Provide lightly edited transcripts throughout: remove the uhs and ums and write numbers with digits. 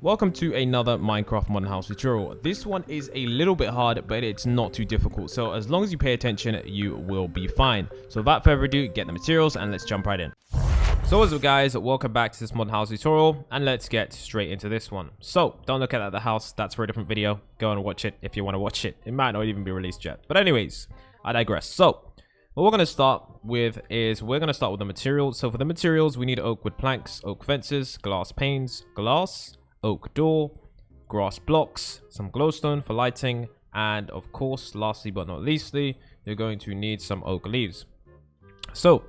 Welcome to another Minecraft modern house tutorial. This one is a little bit hard, but it's not too difficult. So as long as you pay attention, you will be fine. So without further ado, get the materials and let's jump right in. So what's up guys, welcome back to this modern house tutorial and let's get straight into this one. So don't look at the house, that's for a different video. Go and watch it if you want to watch it. It might not even be released yet. But anyways, I digress. So what we're going to start with is the materials. So for the materials, we need oak wood planks, oak fences, glass panes, glass, oak door, grass blocks, some glowstone for lighting, and of course, lastly but not leastly, you're going to need some oak leaves. So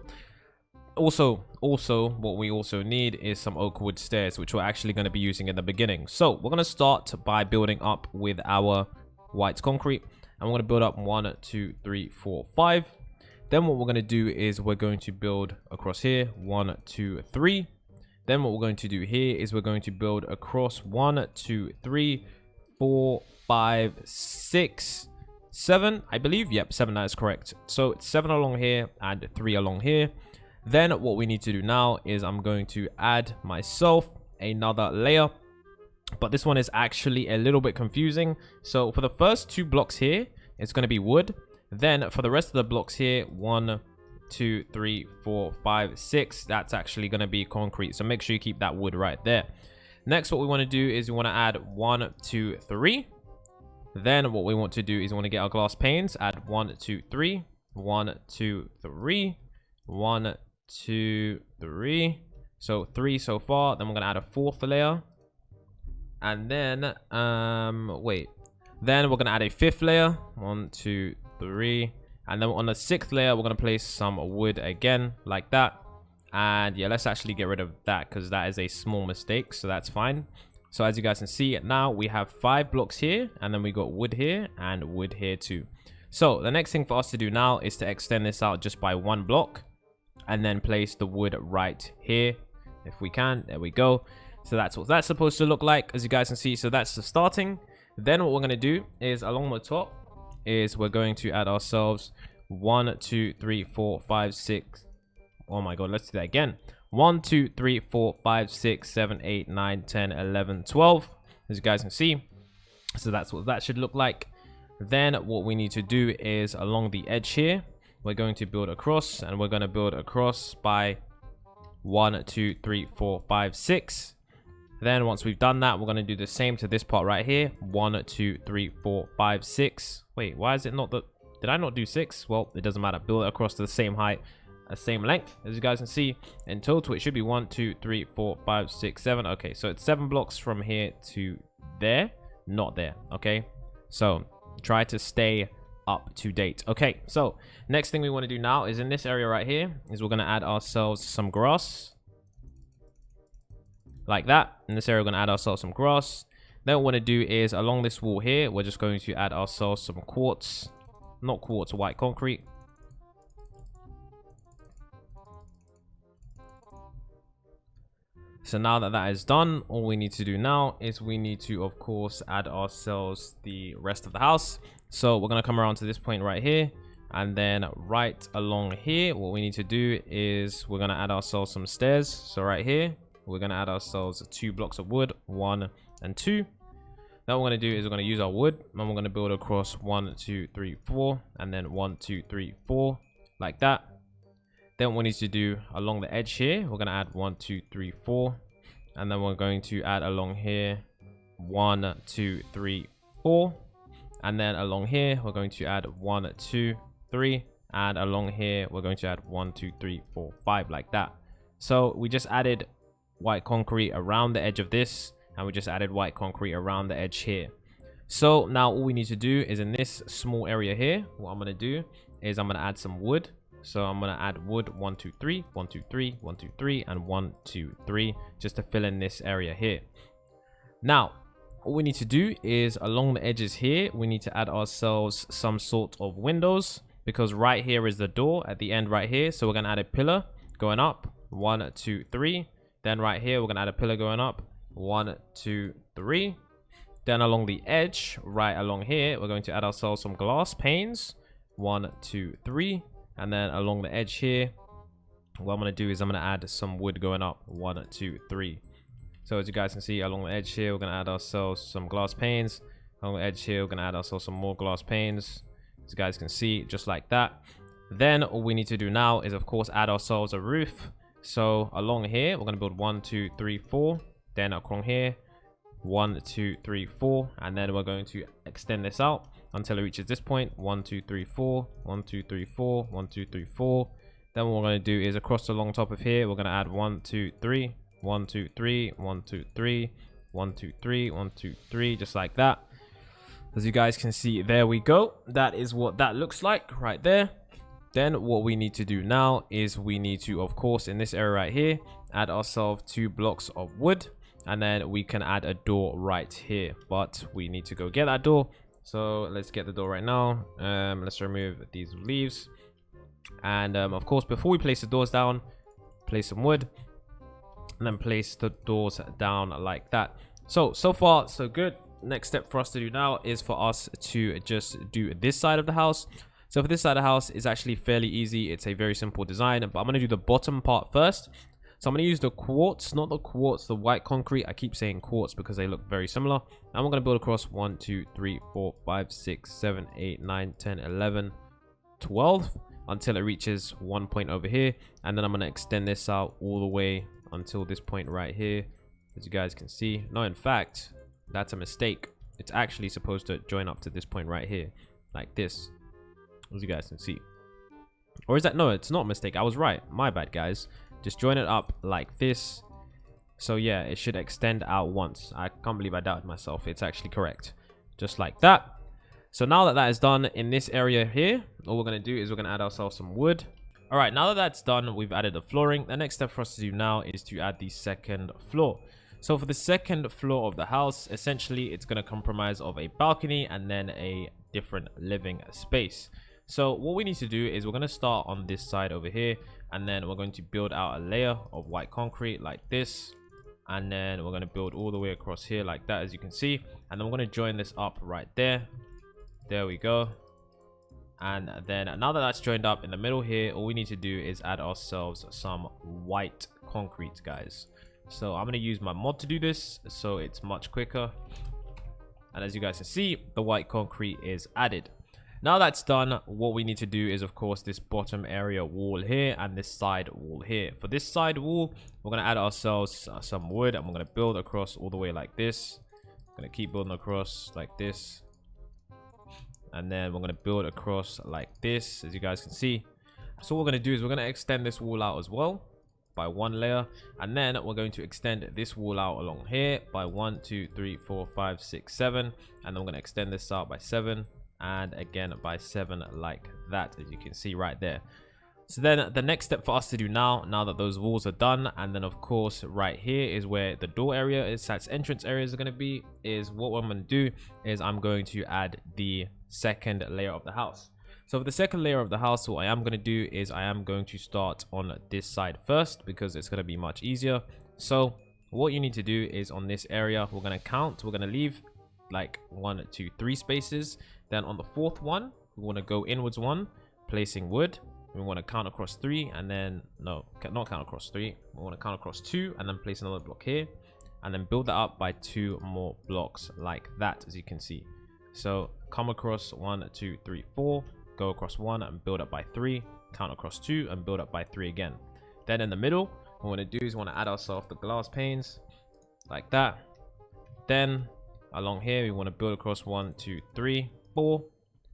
also what we also need is some oak wood stairs, which we're actually going to be using in the beginning. So we're going to start by building up with our white concrete, and we're going to build up 1 2 3 4 5. Then what we're going to do is we're going to build across here 1 2 3. Then what we're going to do here is we're going to build across 1 2 3 4 5 6 7, I believe. Yep, 7, that is correct. So it's 7 along here and 3 along here. Then what we need to do now is I'm going to add myself another layer, but this one is actually a little bit confusing. So for the first 2 blocks here, it's going to be wood. Then for the rest of the blocks here, 1 2 3 4 5 6, that's actually going to be concrete, so make sure you keep that wood right there. Next, what we want to do is we want to add 1 2 3. Then what we want to do is we want to get our glass panes, add 1 2 3 1 2 3 1 2 3, so 3 so far. Then we're going to add a 4th layer, and then then we're going to add a 5th layer, 1 2 3. And then on the 6th layer, we're going to place some wood again, like that. And yeah, let's actually get rid of that because that is a small mistake, so that's fine. So as you guys can see, now we have 5 blocks here, and then we got wood here and wood here too. So the next thing for us to do now is to extend this out just by 1 block, and then place the wood right here if we can. There we go. So that's what that's supposed to look like, as you guys can see. So that's the starting. Then what we're going to do is along the top is we're going to add ourselves 1 2 3 4 5 6. Oh my god, let's do that again. 1 2 3 4 5 6 7 8 9 10 11 12, as you guys can see. So that's what that should look like. Then what we need to do is along the edge here, we're going to build across, and we're going to build across by 1 2 3 4 5 6. Then once we've done that, we're going to do the same to this part right here. 1 2 3 4 5 6. Wait, why is it not the... Did I not do 6? Well, it doesn't matter. Build it across to the same height, same length. As you guys can see, in total, it should be 1 2 3 4 5 6 7. Okay, so it's 7 blocks from here to there, not there. Okay, so try to stay up to date. Okay, so next thing we want to do now is in this area right here is we're going to add ourselves some grass. Like that. In this area, we're going to add ourselves some grass. Then what we want to do is along this wall here, we're just going to add ourselves some quartz. Not quartz, white concrete. So now that that is done, all we need to do now is we need to, of course, add ourselves the rest of the house. So we're going to come around to this point right here. And then right along here, what we need to do is we're going to add ourselves some stairs. So right here, we're going to add ourselves 2 blocks of wood, 1 and 2. Then what we're going to do is we're going to use our wood, and we're going to build across 1 2 3 4, and then 1 2 3 4, like that. Then what we need to do along the edge here, we're going to add 1 2 3 4, and then we're going to add along here 1 2 3 4, and then along here we're going to add 1 2 3, and along here we're going to add 1 2 3 4 5, like that. So we just added white concrete around the edge of this, and we just added white concrete around the edge here. So now all we need to do is in this small area here, what I'm going to do is I'm going to add some wood. So I'm going to add wood 1 2 3 1 2 3 1 2 3 and 1 2 3, just to fill in this area here. Now all we need to do is along the edges here, we need to add ourselves some sort of windows, because right here is the door at the end right here. So we're going to add a pillar going up, 1 2 3. Then right here we're going to add a pillar going up, 1 2 3. Then along the edge right along here, we're going to add ourselves some glass panes, 1 2 3. And then along the edge here, what I'm going to do is I'm going to add some wood going up, 1 2 3. So as you guys can see, along the edge here, we're going to add ourselves some glass panes. Along the edge here, we're going to add ourselves some more glass panes. As you guys can see, just like that. Then all we need to do now is, of course, add ourselves a roof. So along here, we're going to build 1, 2, 3, 4. Then along here, 1, 2, 3, 4. And then we're going to extend this out until it reaches this point. 1, 2, 3, 4. 1, 2, 3, 4. 1, 2, 3, 4. Then what we're going to do is across the long top of here, we're going to add 1, 2, 3. 1, 2, 3. 1, 2, 3. 1, 2, 3. 1, 2, 3. Just like that. As you guys can see, there we go. That is what that looks like right there. Then what we need to do now is we need to, of course, in this area right here, add ourselves 2 blocks of wood. And then we can add a door right here. But we need to go get that door. So let's get the door right now. Let's remove these leaves. And of course, before we place the doors down, place some wood. And then place the doors down like that. So far, so good. Next step for us to do now is for us to just do this side of the house. So for this side of the house, it's actually fairly easy. It's a very simple design, but I'm going to do the bottom part first. So I'm going to use the quartz, not the quartz, the white concrete. I keep saying quartz because they look very similar. And we're going to build across 1, 2, 3, 4, 5, 6, 7, 8, 9, 10, 11, 12 until it reaches one point over here. And then I'm going to extend this out all the way until this point right here. As you guys can see. No, in fact, that's a mistake. It's actually supposed to join up to this point right here, like this, as you guys can see. Or is that, no, it's not a mistake. I was right. My bad, guys. Just join it up like this. So yeah, it should extend out once. I can't believe I doubted myself. It's actually correct. Just like that. So now that that is done in this area here, all we're going to do is we're going to add ourselves some wood. All right, now that that's done, we've added the flooring. The next step for us to do now is to add the second floor. So for the second floor of the house, essentially it's going to comprise of a balcony and then a different living space. So what we need to do is we're going to start on this side over here, and then we're going to build out a layer of white concrete like this. And then we're going to build all the way across here like that, as you can see. And then we're going to join this up right there. There we go. And then now that that's joined up in the middle here, all we need to do is add ourselves some white concrete, guys. So I'm going to use my mod to do this, so it's much quicker. And as you guys can see, the white concrete is added. Now that's done, what we need to do is, of course, this bottom area wall here and this side wall here. For this side wall, we're going to add ourselves some wood, and we're going to build across all the way like this. Going to keep building across like this. And then we're going to build across like this, as you guys can see. So what we're going to do is we're going to extend this wall out as well by one layer, and then we're going to extend this wall out along here by 1, 2, 3, 4, 5, 6, 7, and then we're going to extend this out by 7, and again by 7 like that, as you can see right there. So then the next step for us to do now that those walls are done, and then of course right here is where the door area is, that's entrance areas are going to be, is what I'm going to do is I'm going to add the second layer of the house. So for the second layer of the house, what I am going to do is I am going to start on this side first because it's going to be much easier. So what you need to do is on this area, we're going to count. We're going to leave like 1, 2, 3 spaces. Then on the fourth one, we want to go inwards 1, placing wood. We want to count across 3, and then, no, not count across 3. We want to count across 2 and then place another block here. And then build that up by 2 more blocks like that, as you can see. So come across 1, 2, 3, 4. Go across 1 and build up by 3, count across 2 and build up by 3 again. Then in the middle, what we want to do is we want to add ourselves the glass panes like that. Then along here, we want to build across 1, 2, 3, 4.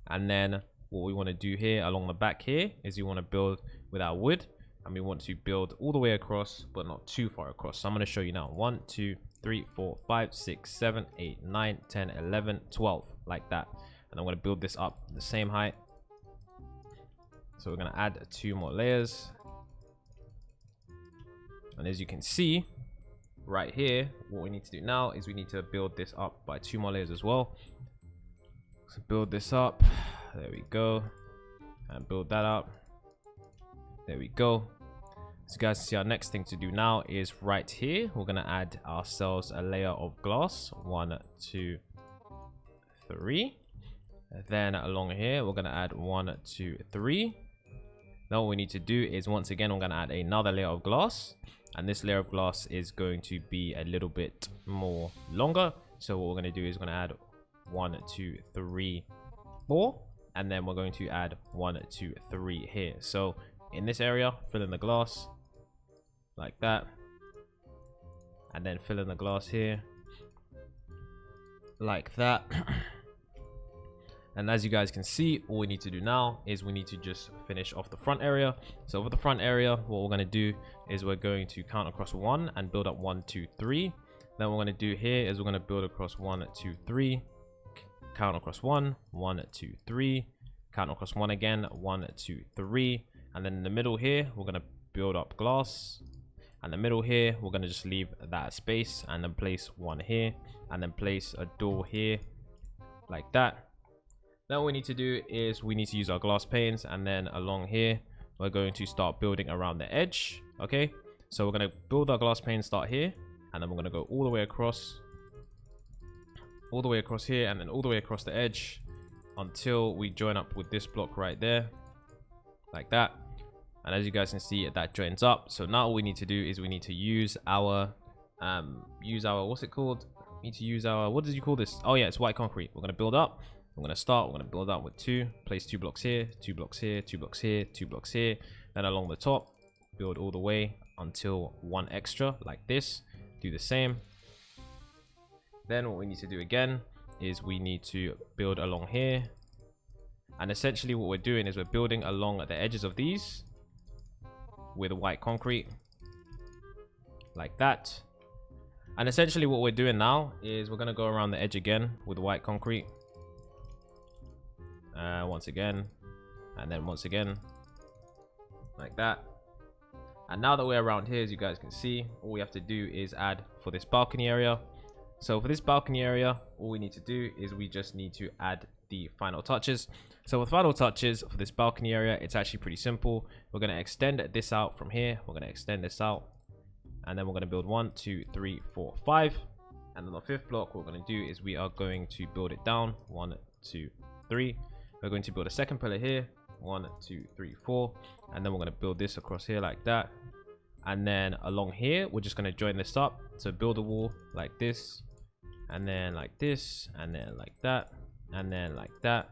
And then what we want to do here along the back here is we want to build with our wood, and we want to build all the way across, but not too far across. So I'm going to show you now. 1, 2, 3, 4, 5, 6, 7, 8, 9, 10, 11, 12, like that. And I'm going to build this up the same height. So we're going to add 2 more layers. And as you can see right here, what we need to do now is we need to build this up by 2 more layers as well. So build this up. There we go. And build that up. There we go. So you guys see, our next thing to do now is right here. We're going to add ourselves a layer of glass. 1, 2, 3. Then along here, we're going to add 1, 2, 3. Now what we need to do is, once again, I'm going to add another layer of glass, and this layer of glass is going to be a little bit more longer. So what we're going to do is we're going to add 1, 2, 3, 4, and then we're going to add 1, 2, 3 here. So in this area, fill in the glass like that, and then fill in the glass here like that. And as you guys can see, all we need to do now is we need to just finish off the front area. So for the front area, what we're going to do is we're going to count across 1 and build up 1, 2, 3. Then what we're going to do here is we're going to build across 1, 2, 3, count across 1, 1, 2, 3, count across 1 again, 1, 2, 3, and then in the middle here we're going to build up glass, and the middle here we're going to just leave that space, and then place 1 here, and then place a door here like that. Now what we need to do is we need to use our glass panes, and then along here we're going to start building around the edge. Okay, so we're going to build our glass pane, start here, and then we're going to go all the way across here, and then all the way across the edge until we join up with this block right there like that. And as you guys can see, that joins up. So now all we need to do is we need to use our what's it called, we need to use our, what did you call this? Oh yeah, it's white concrete. We're going to build up. We're going to build up with 2, place 2 blocks here, 2 blocks here, 2 blocks here, 2 blocks here, then along the top build all the way until 1 extra like this. Do the same. Then what we need to do again is we need to build along here, and essentially what we're doing is we're building along the edges of these with white concrete like that. And essentially what we're doing now is we're going to go around the edge again with white concrete, once again, and then once again like that. And now that we're around here, as you guys can see, all we have to do is add for this balcony area. So for this balcony area, all we need to do is we just need to add the final touches. So with final touches for this balcony area, it's actually pretty simple. We're going to extend this out from here. We're going to extend this out, and then we're going to build 1, 2, 3, 4, 5. And then the 5th block, what we're going to do is we are going to build it down 1, 2, 3. We're going to build a 2nd pillar here, 1, 2, 3, 4, and then we're going to build this across here like that. And then along here we're just going to join this up. So build a wall like this, and then like this, and then like that, and then like that.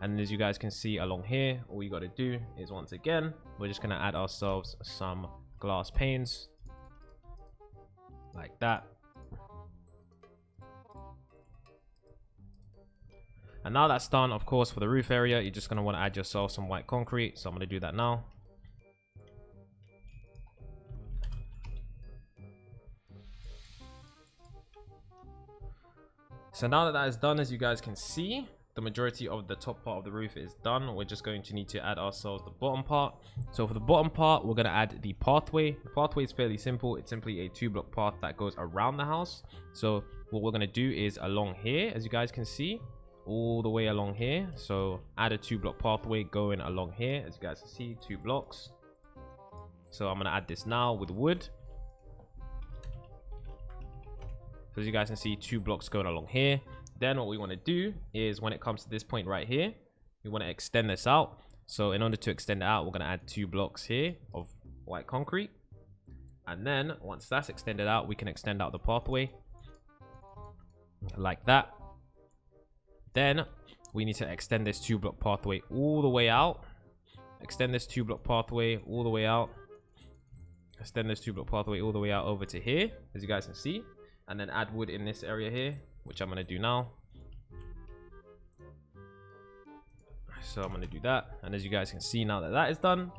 And as you guys can see along here, all you got to do is, once again, we're just going to add ourselves some glass panes like that. And now that's done, of course, for the roof area, you're just going to want to add yourself some white concrete. So I'm going to do that now. So now that that is done, as you guys can see, the majority of the top part of the roof is done. We're just going to need to add ourselves the bottom part. So for the bottom part, we're going to add the pathway. The pathway is fairly simple. It's simply a 2-block path that goes around the house. So what we're going to do is along here, as you guys can see, all the way along here. So add a 2-block pathway going along here, as you guys can see, 2 blocks. So I'm going to add this now with wood. So as you guys can see, 2 blocks going along here. Then what we want to do is, when it comes to this point right here, we want to extend this out. So in order to extend it out, we're going to add 2 blocks here of white concrete. And then once that's extended out, we can extend out the pathway like that. Then we need to extend this 2-block pathway all the way out. Extend this 2-block pathway all the way out. Extend this 2-block pathway all the way out over to here, as you guys can see. And then add wood in this area here, which I'm going to do now. So I'm going to do that. And as you guys can see, now that that is done,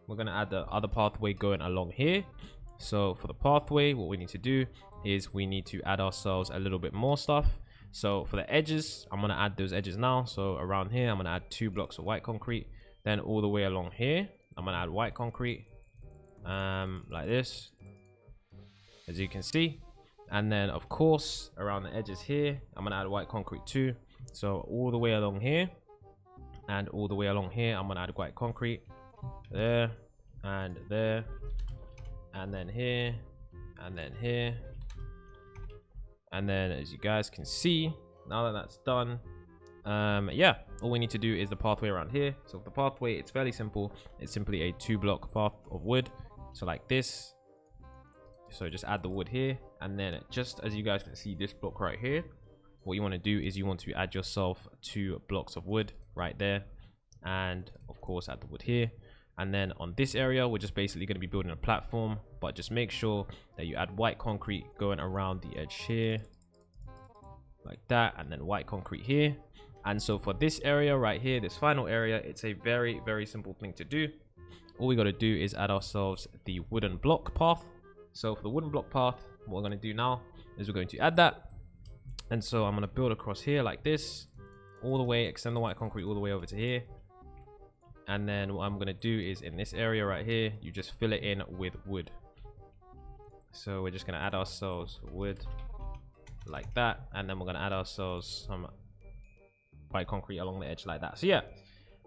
we're going to add the other pathway going along here. So for the pathway, what we need to do is we need to add ourselves a little bit more stuff. So for the edges, I'm going to add those edges now. So around here, I'm going to add 2 blocks of white concrete. Then all the way along here, I'm going to add white concrete like this, as you can see. And then of course around the edges here, I'm going to add white concrete too. So all the way along here and all the way along here, I'm going to add white concrete there, and then here, and then here. And then as you guys can see, now that that's done, Yeah, all we need to do is the pathway around here. So for the pathway, it's fairly simple. It's simply a 2-block path of wood. So like this. So just add the wood here, and then just as you guys can see this block right here, what you want to do is you want to add yourself 2 blocks of wood right there, and of course add the wood here. And then on this area, we're just basically going to be building a platform, but just make sure that you add white concrete going around the edge here like that, and then white concrete here. And so for this area right here, this final area, it's a very, very simple thing to do. All we got to do is add ourselves the wooden block path. So for the wooden block path, what we're going to do now is we're going to add that. And so I'm going to build across here like this, all the way, extend the white concrete all the way over to here. And then what I'm going to do is in this area right here, you just fill it in with wood. So we're just going to add ourselves wood like that. And then we're going to add ourselves some white concrete along the edge like that. So yeah,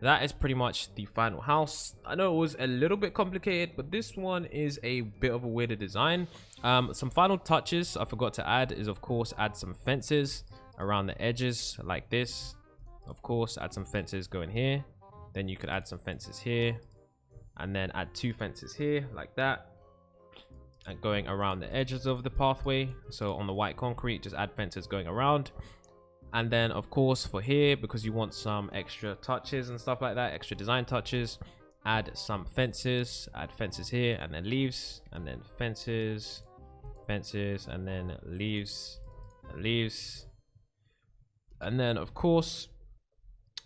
that is pretty much the final house. I know it was a little bit complicated, but this one is a bit of a weirder design. Some final touches I forgot to add is, of course, add some fences around the edges like this. Of course, add some fences going here. Then you could add some fences here, and then add 2 fences here like that, and going around the edges of the pathway. So on the white concrete, just add fences going around. And then of course for here, because you want some extra touches and stuff like that, extra design touches, add some fences, add fences here, and then leaves, and then fences, and then leaves, and leaves. And then of course,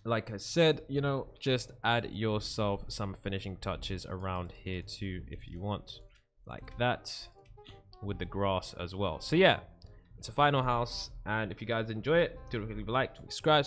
like I said, you know, just add yourself some finishing touches around here too if you want, like that, with the grass as well. So yeah, it's a final house, and if you guys enjoy it, do leave a like, subscribe.